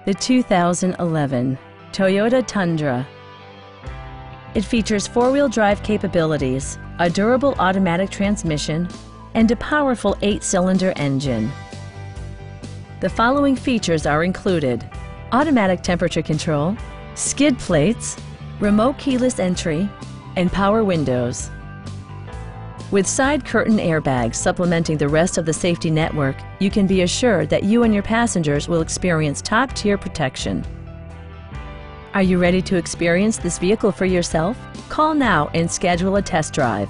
the 2011 Toyota Tundra. It features four-wheel drive capabilities, a durable automatic transmission, and a powerful 8-cylinder engine. The following features are included: automatic temperature control, skid plates, remote keyless entry, and power windows. With side curtain airbags supplementing the rest of the safety network, you can be assured that you and your passengers will experience top-tier protection. Are you ready to experience this vehicle for yourself? Call now and schedule a test drive.